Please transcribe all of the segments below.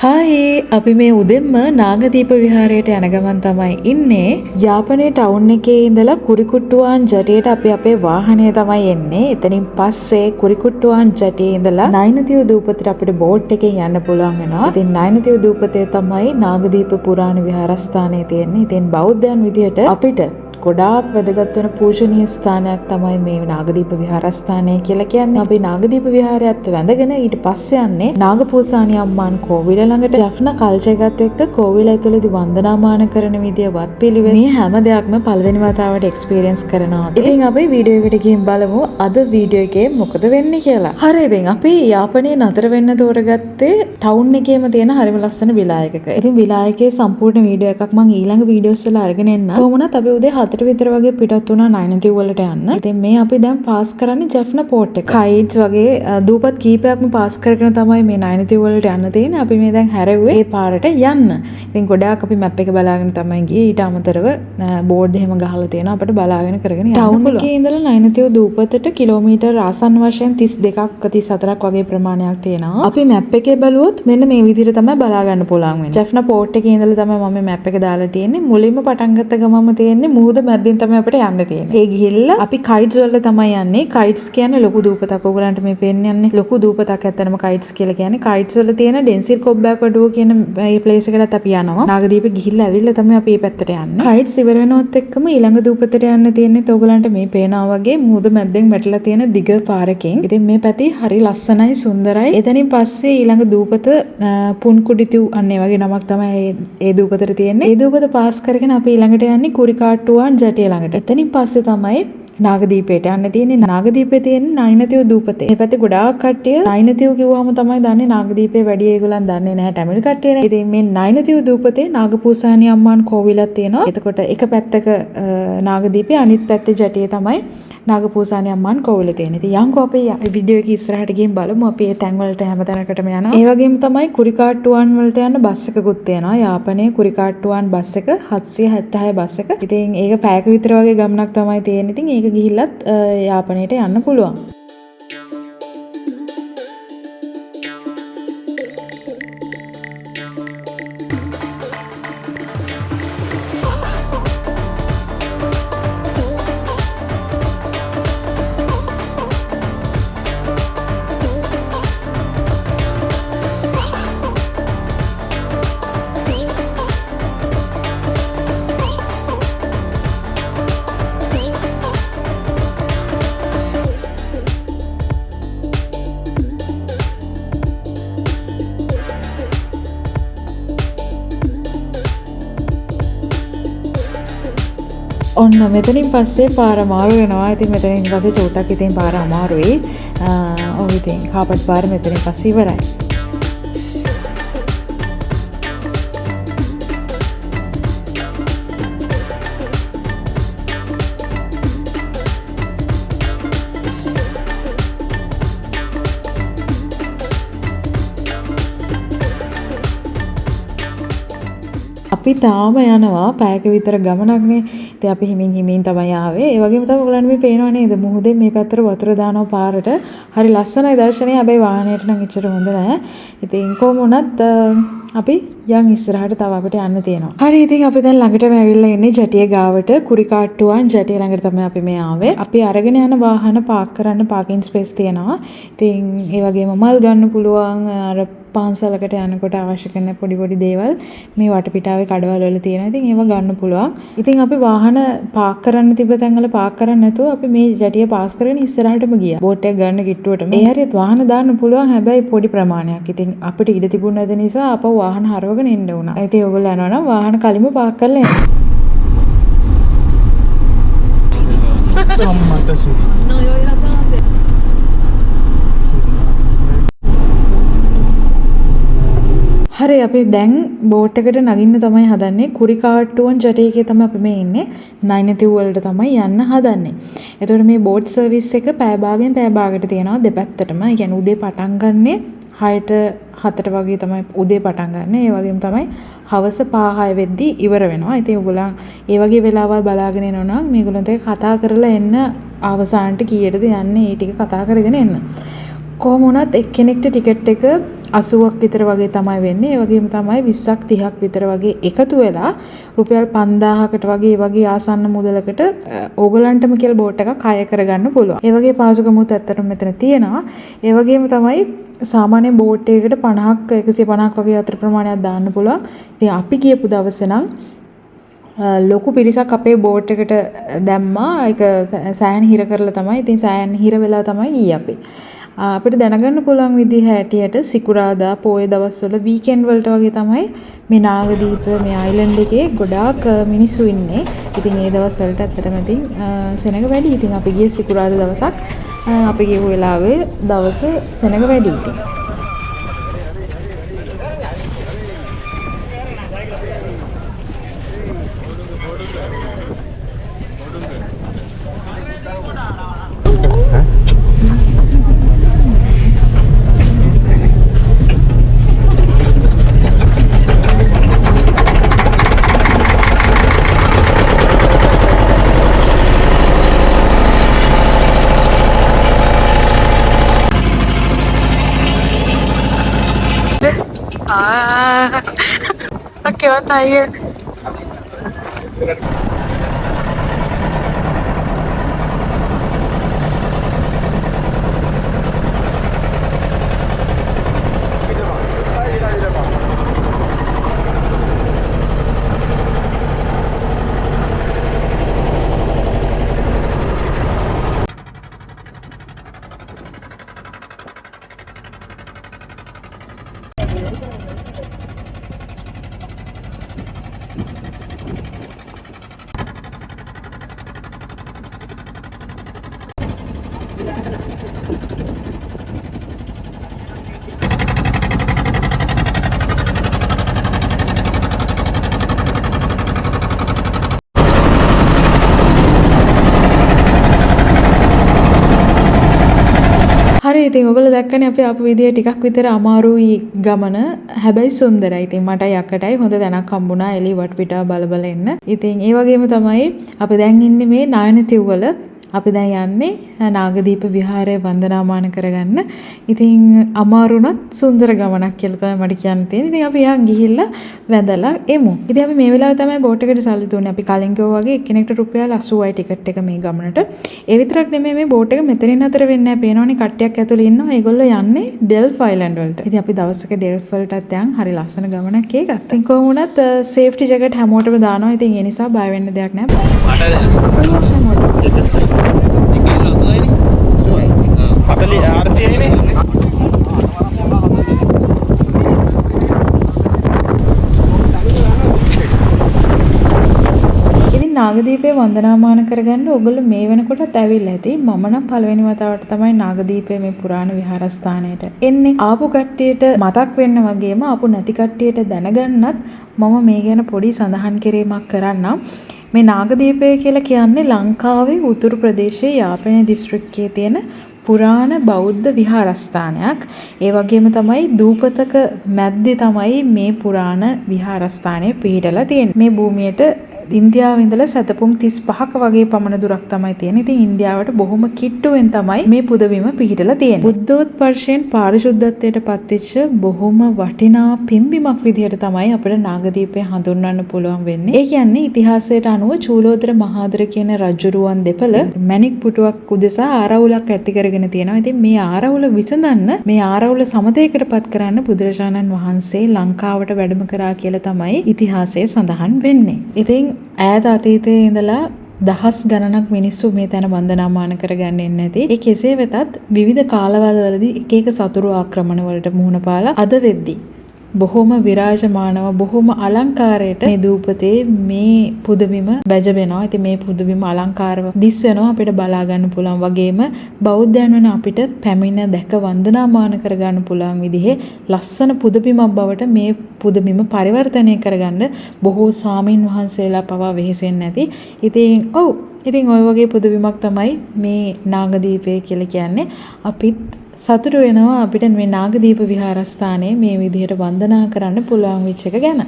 Hi අපි මේ උදෙන්ම නාගදීප විහාරයට යන ගමන් තමයි ඉන්නේ. යාපනයේ ටවුන් එකේ ඉඳලා කුරිකුට්ටුවාන් ජටියට අපි අපේ වාහනය තමයි එන්නේ. එතනින් පස්සේ කුරිකුට්ටුවාන් ජටියේ ඉඳලා නයිනතිව් දූපතට අපිට බෝට් එකෙන් යන්න පුළුවන් වෙනවා. ඉතින් නයිනතිව් දූපතේ තමයි නාගදීප පුරාණ විහාරස්ථානය තියෙන්නේ. ඉතින් බෞද්ධයන් විදිහට අපිට ගොඩාක් වැදගත් වෙන පූජනීය ස්ථානයක් තමයි මේ නාගදීප විහාරස්ථානය කියලා කියන්නේ. අපි නාගදීප විහාරයත් වැඳගෙන ඊට පස්සේ යන්නේ නාගපූසානි අම්මාන් කෝවිල ළඟට. ජෆ්නා කල්චර් එකත් එක්ක කෝවිල ඇතුළේදී වන්දනාමාන කරන විදිය වත්පිළිවෙල මේ හැම දෙයක්ම පළවෙනි වතාවට එක්ස්පීරියන්ස් කරනවා. ඉතින් අපි වීඩියෝ එකට ගිහින් බලමු අද වීඩියෝ එකේ මොකද වෙන්නේ කියලා. හරි ඉතින් අපි යාපනයේ නතර වෙන්න තෝරගත්තේ ටවුන් එකේම තියෙන හරිම ලස්සන විලායකක. ඉතින් විලායකයේ සම්පූර්ණ වීඩියෝ එකක් මම ඊළඟ වීඩියෝස් වල අරගෙන එන්න. කොහොමවත් අපි උදේ 4 විතර වගේ පිටත් වුණා නයිනතිව් වලට යන්න. ඉතින් මේ අපි දැන් පාස් කරන්නේ ජෆ්නා පෝට් එක. කයිට්ස් වගේ දූපත් කීපයක්ම පාස් කරගෙන තමයි මේ නයිනතිව් වලට යන්න තියෙන්නේ. අපි මේ දැන් හැරෙව්වේ ඒ පාරට යන්න. ඉතින් ගොඩාක් අපි මැප් එක බලාගෙන තමයි ගියේ. ඊට අමතරව බෝඩ් එහෙම ගහලා තියෙනවා අපිට බලාගෙන කරගෙන යන්න පුළුවන්. ටවුන් එකේ ඉඳලා නයිනතිව් දූපතට කිලෝමීටර් ආසන්න වශයෙන් 32ක් 34ක් වගේ ප්‍රමාණයක් තියෙනවා. අපි මැප් එකේ බලුවොත් මෙන්න මේ විදිහට තමයි බලා ගන්න පුළුවන් වෙන්නේ. ජෆ්නා පෝට් එකේ ඉඳලා තමයි මම මැප් එක දාලා තියෙන්නේ. මුලින්ම පටන් ගත්ත ගමම තියෙන්නේ මුහුද මැදින් තමයි අපිට යන්න තියෙන්නේ. ඒ ගිහිල්ලා අපි කයිට්ස් වලට තමයි යන්නේ. කයිට්ස් කියන්නේ ලොකු දූපතක්. ඔයගලන්ට මේ පේන්නේ ලොකු දූපතක්. ඇත්තටම කයිට්ස් කියලා කියන්නේ කයිට්ස් වල තියෙන ඩෙන්සිල් කොබ්බයක් වඩුව කියන මේ ප්ලේස් එකකට අපි යනවා. නාගදීප ගිහිල්ලා ඇවිල්ලා තමයි අපි මේ පැත්තට යන්නේ. කයිට්ස් ඉවර වෙනවත් එක්කම ඊළඟ දූපතට යන්න තියෙන්නේ. ඔයගලන්ට මේ පේනවා වගේ මුහුද මැද්දෙන් වැටලා තියෙන දිග පාරකින්. ඉතින් මේ පැති හරි ලස්සනයි සුන්දරයි. එතනින් පස්සේ ඊළඟ දූපත පුන්කුඩිතු අන්න ඒ වගේ නමක් තමයි ඒ දූපතට තියෙන්නේ. ඒ දූපත පාස් කරගෙන අපි ඊළඟට යන්නේ කුරිකාට්ටුවාන් ජටිය ළඟට. එතනින් පස්සේ තමයි නාගදීපයට යන්න තියෙන්නේ. නාගදීපේ තියෙන නයිනතිව් දූපතේ. මේ පැත්තේ ගොඩාක් කට්ටිය නයිනතිව් කිව්වම තමයි දන්නේ. නාගදීපේ වැඩි ඒගොල්ලන් දන්නේ නැහැ ටැමිල් කට්ටියනේ. ඉතින් මේ නයිනතිව් දූපතේ නාගපූසානි අම්මාන් කෝවිලක් තියෙනවා. එතකොට එක පැත්තක නාගදීපේ අනිත් පැත්තේ ජටියේ තමයි නාගපූසානි අම්මාන් කෝවිල තියෙන්නේ. ඉතින් යන්කෝ අපි වීඩියෝ එක ඉස්සරහට ගිහින් බලමු. අපි මේ තැන් වලට හැමතැනකටම යනවා. ඒ වගේම තමයි කුරිකාට්ටුවාන් වලට යන බස් එකකුත් තියෙනවා. යාපනයේ කුරිකාට්ටුවාන් බස් එක 776 බස් එක. ඉතින් ඒක පැයක විතර වගේ ගමනක් තමයි තියෙන්නේ. ඉතින් ඒක ගිහිල්ලත් යාපනයට යන්න පුළුවන්. ඔන්න මෙතනින් පස්සේ පාර අමාරු වෙනවා. ඉතින් මෙතනින් පස්සේ චෝටක් ඉතින් පාර අමාරුයි. ඔව් ඉතින් කාපට් පාර මෙතනින් පස්සේ ඉවරයි. අපි තාම යනවා පැයක විතර ගමනක්නේ. ඉතින් අපි හිමින් තමයි ආවේ. ඒ වගේම තමයි ඔයගලන්ට මේ පේනව නේද? මුහුදෙන් මේ පැත්තට වතුර දානවා පාරට. හරි ලස්සනයි දර්ශනය. හැබැයි වාහනයට නම් එච්චර හොඳ නැහැ. ඉතින් කොහොම වුණත් අපි යන් ඉස්සරහට තව අපිට යන්න තියෙනවා. හරි ඉතින් අපි දැන් ළඟටම ඇවිල්ලා ඉන්නේ ජටිය ගාවට. කුරිකාට්ටුවාන් ජටිය ළඟට තමයි අපි මේ ආවේ. අපි අරගෙන යන වාහන පාක් කරන්න පාකින් ස්පේස් තියෙනවා. ඉතින් ඒ වගේම මල් ගන්න පුළුවන්. අර පාන්සලකට යනකොට අවශ්‍ය කරන පොඩි දේවල් මේ වටපිටාවේ කඩවල වල තියෙනවා. ඉතින් ඒව ගන්න පුළුවන්. ඉතින් අපි වාහන පාක් කරන්න තිබ්බ තැන්වල පාක් කරන්න නැතුව අපි මේ ජටිය පාස් කරගෙන ඉස්සරහටම ගියා. බෝට් එක ගන්න කිට්ටුවටම. ඒ හරියට වාහන දාන්න පුළුවන්. හැබැයි පොඩි ප්‍රමාණයක්. ඉතින් අපිට ඉඩ තිබුණ නැති නිසා අපව වාහන හරවගෙන එන්න වුණා. ඉතින් ඔයගොල්ලෝ යනවා නම් වාහන කලින්ම පාක් කරලා එන්න. හරි අපි දැන් බෝට් එකට නගින්න තමයි හදන්නේ. කුරිකාට්ටුවන් ජටියේ තමයි අපි මේ ඉන්නේ. නයිනතිව් වලට තමයි යන්න හදන්නේ. එතකොට මේ බෝට් සර්විස් එක පැය භාගයෙන් පැය භාගයට තියෙනවා දෙපැත්තටම. ඒ කියන්නේ උදේ පටන් ගන්නේ 6ට 7ට වගේ තමයි උදේ පටන් ගන්න. ඒ වගේම තමයි හවස 5-6 වෙද්දී ඉවර වෙනවා. ඉතින් ඔයගොල්ලන් ඒ වගේ වෙලාවල් බලාගෙන ඉනවා නම් මේගොල්ලන්ට කතා කරලා එන්න අවසානට කීයටද යන්නේ ඒ ටික කතා කරගෙන එන්න. කොහොම වුණත් එක්කෙනෙක්ට ටිකට් එක 80ක් විතර වගේ තමයි වෙන්නේ. ඒ වගේම තමයි 20ක් 30ක් විතර වගේ එකතු වෙලා රුපියල් 5000කට වගේ ආසන්න මුදලකට ඕගලන්ටම කියලා බෝට් එකක් හය කරගන්න පුළුවන්. ඒ වගේ පහසුකමුත් ඇත්තටම මෙතන තියෙනවා. ඒ වගේම තමයි සාමාන්‍ය බෝට් එකකට 50ක් 150ක් වගේ අතර ප්‍රමාණයක් දාන්න පුළුවන්. ඉතින් අපි කියපු දවසේ නම් ලොකු පිරිසක් අපේ බෝට් එකට දැම්මා. ඒක සෑහන් හිර කරලා තමයි. ඉතින් සෑහන් හිර වෙලා තමයි ගියේ අපි. අපිට දැනගන්න පුළුවන් විදිහ හැටියට සිකුරාදා පොයේ දවස්වල වීකෙන්ඩ් වලට වගේ තමයි මේ නාගදීප මේ අයිලන්ඩ් එකේ ගොඩාක් මිනිස්සු ඉන්නේ. ඉතින් ඒ දවස් වලට ඇත්තටම ඉතින් සෙනඟ වැඩි. ඉතින් අපි ගියේ සිකුරාදා දවසක්. අපි ගිහුව වෙලාවේ දවස සෙනඟ වැඩි ඉතින්. Qué batalla. හරි ඉතින් ඔයගොල්ලෝ දැක්කනේ අපි ආපු විදිය ටිකක් විතර අමාරුයි ගමන. හැබැයි සුන්දරයි. ඉතින් මට යකටයි හොඳ තැනක් හම්බුණා එළිය වටපිටාව බල එන්න. ඉතින් ඒ වගේම තමයි අපි දැන් ඉන්නේ මේ නයනතිව්වල. අපි දැන් යන්නේ නාගදීප විහාරය වන්දනාමාන කරගන්න. ඉතින් අමාරුණත් සුන්දර ගමනක් කියලා තමයි මට කියන්න තියෙන්නේ. ඉතින් අපි යන් ගිහිල්ලා වැඳලා එමු. ඉතින් අපි මේ වෙලාවේ තමයි බෝට් එකට සල්ලි දුන්නේ. අපි කලින් කිව්වා වගේ එක්කෙනෙක්ට රුපියල් 80යි ටිකට් එක මේ ගමනට. ඒ විතරක් නෙමෙයි මේ බෝට් එක මෙතනින් අතර වෙන්නේ නැහැ. පේනවනේ කට්ටියක් ඇතුළේ ඉන්නවා. ඒගොල්ලෝ යන්නේ ඩෙල්ෆ් අයිලන්ඩ් වලට. ඉතින් අපි දවසක ඩෙල්ෆ් වලටත් යන් හරි ලස්සන ගමනක් ඒකත්. ඉතින් කොහොම වුණත් සේෆ්ටි ජැකට් හැමෝටම දානවා. ඉතින් ඒ නිසා බය වෙන්න දෙයක් නැහැ. ඉතින් නාගදීපේ වන්දනාමාන කරගන්න ඔයගොල්ලෝ මේ වෙනකොටත් ඇවිල්ලා ඇති. මම නම් පළවෙනි වතාවට තමයි නාගදීපේ මේ පුරාණ විහාරස්ථානයට එන්නේ. ආපු කට්ටියට මතක් වෙන්න වගේම ආපු නැති කට්ටියට දැනගන්නත් මම මේ ගැන පොඩි සඳහන් කිරීමක් කරන්නම්. මේ නාගදීපය කියලා කියන්නේ ලංකාවේ උතුරු ප්‍රදේශයේ යාපනය දිස්ත්‍රික්කයේ තියෙන පුරාණ බෞද්ධ විහාරස්ථානයක්. ඒ වගේම තමයි දූපතක මැද්දේ තමයි මේ පුරාණ විහාරස්ථානය පිහිටලා තියෙන්නේ. මේ භූමියට ඉන්දියාවේ ඉඳලා සතපුම් 35ක වගේ පමණ දුරක් තමයි තියෙන්නේ. ඉතින් ඉන්දියාවට බොහොම කිට්ටුවෙන් තමයි මේ පුදබිම පිහිටලා තියෙන්නේ. බුද්ධෝත්පර්ෂයෙන් පාරිශුද්ධත්වයට පත්වෙච්ච බොහොම වටිනා පින්බිමක් විදිහට තමයි අපිට නාගදීපය හඳුන්වන්න පුළුවන් වෙන්නේ. ඒ කියන්නේ ඉතිහාසයට අනුව චූලෝදර මහාදර කියන රජුරුවන් දෙපළ මණික් පුටුවක් උදෙසා ආරවුලක් ඇති කරගෙන තියෙනවා. ඉතින් මේ ආරවුල විසඳන්න මේ ආරවුල සමතේකටපත් කරන්න බුදුරජාණන් වහන්සේ ලංකාවට වැඩම කරා කියලා තමයි ඉතිහාසයේ සඳහන් වෙන්නේ. ඉතින් ඈත අතීතයේ ඉඳලා දහස් ගණනක් මිනිස්සු මේ තැන වන්දනාමාන කරගන්න එන්නේ නැති. ඒ කෙසේ වෙතත් විවිධ කාලවල වලදී එක එක සතුරු ආක්‍රමණ වලට මුහුණ පාලා අද වෙද්දී බොහොම විරාජමානව බොහොම අලංකාරයට මේ දූපතේ මේ පුදබිම බැජවෙනවා. ඉතින් මේ පුදබිම අලංකාරව දිස් වෙනවා අපිට බලා ගන්න පුළුවන් වගේම බෞද්ධයන් වෙන අපිට පැමිණ දැක වන්දනාමාන කරගන්න පුළුවන් විදිහේ ලස්සන පුදබිමක් බවට මේ පුදබිම පරිවර්තනය කරගන්න බොහෝ ස්වාමින් වහන්සේලා පවා වෙහෙසෙන්නේ නැති. ඉතින් ওই වගේ පුදබිමක් තමයි මේ නාගදීපය කියලා කියන්නේ. අපිත් සතුටු වෙනවා අපිට මේ නාගදීප විහාරස්ථානයේ මේ විදිහට වන්දනා කරන්න පුළුවන් වෙච්ච එක ගැන.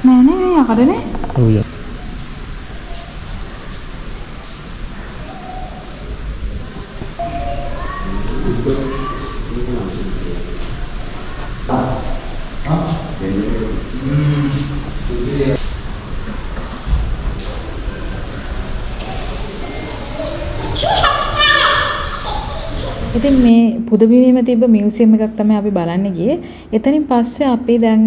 නෑ නෑ යකඩනේ. ඔව් යා. ඉතින් මේ පුදබිමේම තිබ්බ මියුසියම් එකක් තමයි අපි බලන්න ගියේ. එතනින් පස්සේ අපි දැන්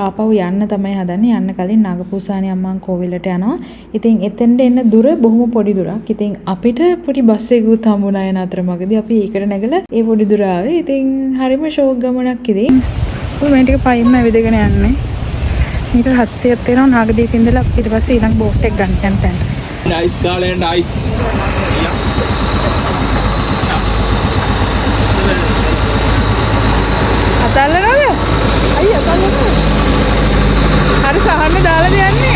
ආපහු යන්න තමයි හදන්නේ. යන්න කලින් නාගපූසානි අම්මන් කෝවිලට යනවා. ඉතින් එතෙන්ට එන්න දුර බොහොම පොඩි දුරක්. ඉතින් අපිට පොඩි බස් එකකුත් හම්බුණා යන අතරමඟදී අපි ඒකට නැගලා ඒ පොඩි දුර ආවේ. ඉතින් හරිම ෂෝක් ගමනක් ඉතින්. අපි මේ ටික පයින්ම ඇවිදගෙන යන්නේ. මීටර් 700ක් තියෙනවා නාගදීප ඉඳලා ඊට පස්සේ ඊළඟ බෝට් එක ගන්න යන තැනට. Nice garland ice. අතල්ලනවද? අයිය අතල්ලනවද? හරි සහන්න දාලාද යන්නේ?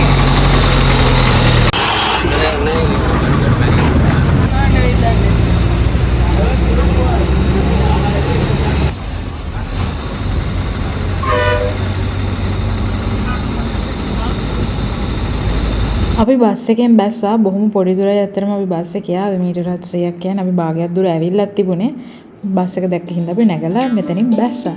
අපි බස් එකෙන් බැස්සා. බොහොම පොඩි දුරයි අතරම අපි බස් එකේ ආවේ. මීටර් 700ක් කියන්නේ අපි භාගයක් දුර ඇවිල්ලත් තිබුණේ. බස් එක දැක්ක හින්දා අපි නැගලා මෙතනින් බැස්සා.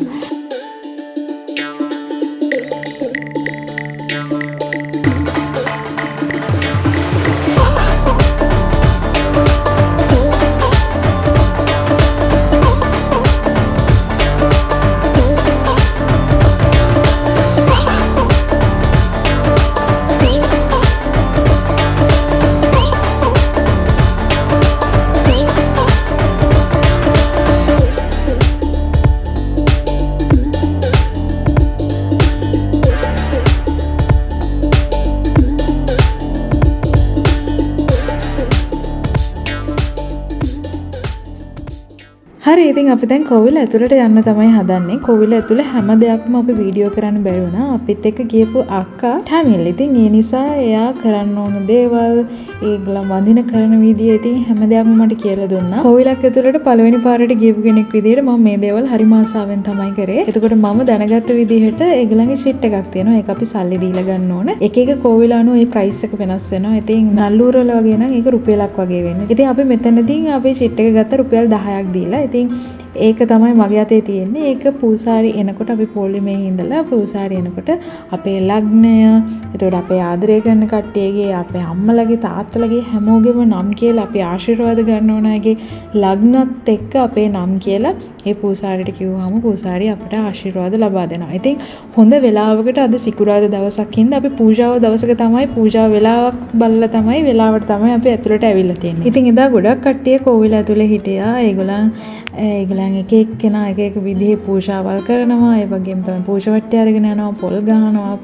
හරි ඉතින් අපි දැන් කෝවිල ඇතුළට යන්න තමයි හදන්නේ. කෝවිල ඇතුළේ හැම දෙයක්ම අපි වීඩියෝ කරන්න බැරි වුණා. අපිත් එක්ක ගියපු අක්කා ටැමිල්. ඉතින් ඒ නිසා එයා කරන්න ඕන දේවල්, ඒගොල්ලන් වඳින කරන විදිය ඉතින් හැම දෙයක්ම මට කියලා දුන්නා. කෝවිලක් ඇතුළට පළවෙනි පාරට ගියපු කෙනෙක් විදියට මම මේ දේවල් හරිම ආසාවෙන් තමයි කරේ. එතකොට මම දැනගත්ත විදිහට ඒගොල්ලන්ගේ ෂීට් එකක් තියෙනවා. ඒක අපි සල්ලි දීලා ගන්න ඕන. එක එක කෝවිල අනුව ඒ ප්‍රයිස් එක වෙනස් වෙනවා. ඉතින් නල්ලූර වල වගේ නම් ඒක රුපියලක් වගේ වෙන්නේ. ඉතින් අපි මෙතනදී අපි ෂීට් එක ගත්ත රුපියල් 10ක් දීලා. ඉතින් ඒක තමයි මගේ අතේ තියෙන්නේ. ඒක පූසාරි එනකොට අපි පොලිමේ ඉඳලා පූසාරි එනකොට අපේ ලග්නය, එතකොට අපේ ආදරය කරන කට්ටියගේ, අපේ අම්මලගේ, තාත්තලගේ හැමෝගෙම නම් කියලා අපි ආශිර්වාද ගන්න ඕන අයගේ ලග්නත් එක්ක අපේ නම් කියලා ඒ පූසාරිට කිව්වම පූසාරි අපිට ආශිර්වාද ලබා දෙනවා. ඉතින් හොඳ වෙලාවකට අද සිකුරාදා දවසක් හින්දා අපි පූජාව දවසක තමයි පූජා වෙලාවක් බලලා තමයි වෙලාවට තමයි අපි ඇතුළට ඇවිල්ලා තියෙන්නේ. ඉතින් එදා ගොඩක් කට්ටිය කෝවිල ඇතුලේ හිටියා. ඒගොල්ලන් එක එක්කෙනා එක එක විදිහේ පූජාවල් කරනවා. ඒ වගේම තමයි පූජවට්ටිය අරගෙන යනවා, පොල් ගහනවා,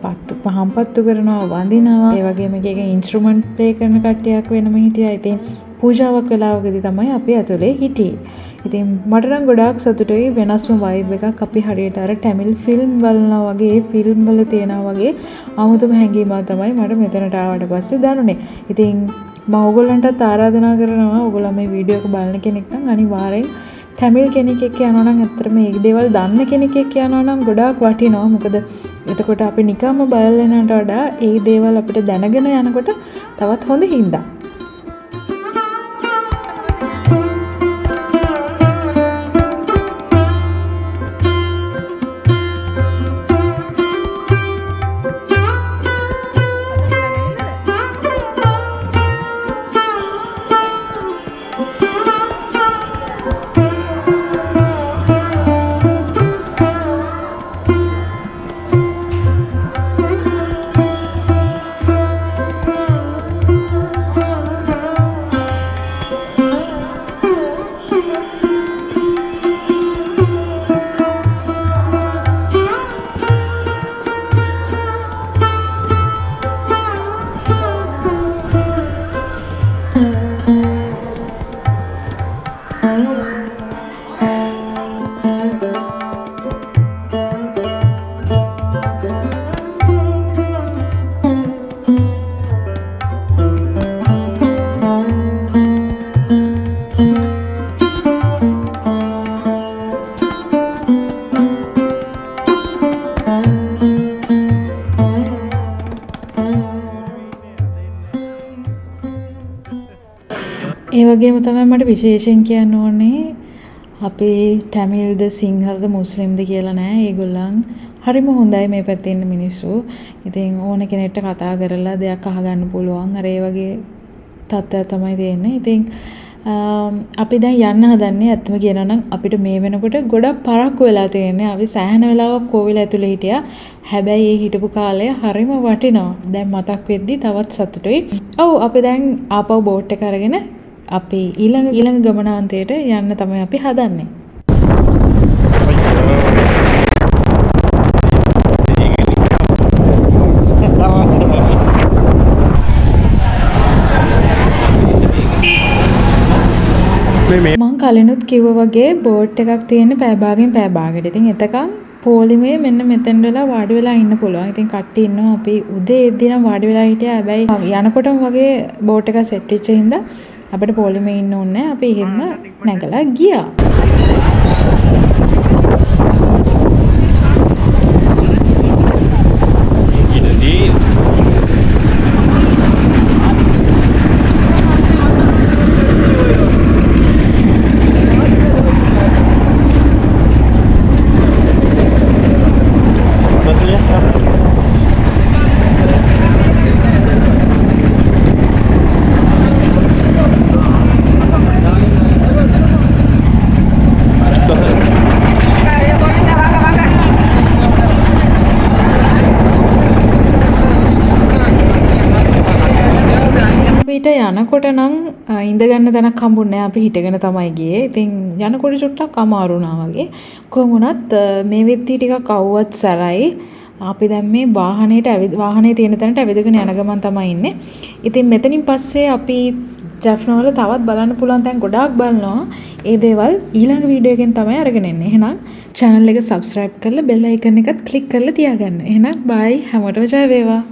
පහන් පත්තු කරනවා, වඳිනවා. ඒ වගේම එක එක ඉන්ස්ට්‍රුමන්ට් ප්ලේ කරන කට්ටියක් වෙනම හිටියා. ඉතින් පූජාවක් වෙලාවකදී තමයි අපි ඇතුලේ හිටියේ. ඉතින් මට නම් ගොඩාක් සතුටුයි. වෙනස්ම වයිබ් එකක්. අපි හරියට අර ටැමිල් ෆිල්ම් බලනවා වගේ, ෆිල්ම් වල තියෙනවා වගේ 아무තම හැඟීමක් තමයි මට මෙතනට ආවට පස්සේ දැනුනේ. ඉතින් මම ඕගොල්ලන්ටත් ආරාධනා කරනවා ඕගොල්ලෝ මේ වීඩියෝ එක බලන කෙනෙක් නම් අනිවාර්යෙන් ටැමිල් කෙනෙක් එක්ක යනවා නම් ඇත්තටම මේ දේවල් දන්න කෙනෙක් එක්ක යනවා නම් ගොඩාක් වටිනවා. මොකද එතකොට අපි නිකම්ම බලලා යනට වඩා ඒ දේවල් අපිට දැනගෙන යනකොට තවත් හොඳ හින්දා. ඒ වගේම තමයි මට විශේෂයෙන් කියන්න ඕනේ අපේ ටැමිල්ද සිංහලද මුස්ලිම්ද කියලා නෑ. ඒගොල්ලන් හරිම හොඳයි මේ පැත්තේ ඉන්න මිනිස්සු. ඉතින් ඕන කෙනෙක්ට කතා කරලා දෙයක් අහගන්න පුළුවන්. අර ඒ වගේ තත්ත්වයක් තමයි තියෙන්නේ. ඉතින් අපි දැන් යන්න හදන්නේ ඇත්තම කියනවා නම් අපිට මේ වෙනකොට ගොඩක් පරක්කු වෙලා තියෙන්නේ. අපි සෑහෙන වෙලාවක් කෝවිල ඇතුලේ හිටියා. හැබැයි ඒ හිටපු කාලය හරිම වටිනවා. දැන් මතක් වෙද්දි තවත් සතුටුයි. ඔව් අපි දැන් ආපහු බෝට් එක අරගෙන අපි ඊළඟ ගමනාන්තයට යන්න තමයි අපි හදන්නේ. මං කලිනුත් කිව්වා වගේ බෝට් එකක් තියෙන පැය භාගෙන් පැය භාගයට. ඉතින් එතකන් පොලිමේ මෙන්න මෙතෙන් වෙලා වාඩි වෙලා ඉන්න පුළුවන්. ඉතින් කට්ටිය ඉන්නවා. අපි උදේ එද්දි නම් වාඩි වෙලා හිටියා. හැබැයි යනකොටම වගේ බෝට් එක සෙට් වෙච්ච හින්දා අපිට පොලිමේ ඉන්න ඕනේ නැහැ. අපි එහෙම නැගලා ගියා. අපිට යනකොට නම් ඉඳගන්න තැනක් හම්බුන්නේ නැහැ. අපි හිටගෙන තමයි ගියේ. ඉතින් යනකොට චුට්ටක් අමාරු වුණා වගේ. කොහොම වුණත් මේ වෙද්දි ටිකක් අවුවත් සැරයි. අපි දැන් මේ වාහනේ තියෙන තැනට ඇවිදගෙන යන ගමන් තමයි ඉන්නේ. ඉතින් මෙතනින් පස්සේ අපි ජැෆ්නා වල තවත් බලන්න පුළුවන් තැන් ගොඩාක් බලනවා. ඒ දේවල් ඊළඟ වීඩියෝ එකෙන් තමයි අරගෙන එන්නේ. එහෙනම් channel එක subscribe කරලා bell icon එකත් click කරලා තියාගන්න. එහෙනම් bye හැමෝටම ජය වේවා.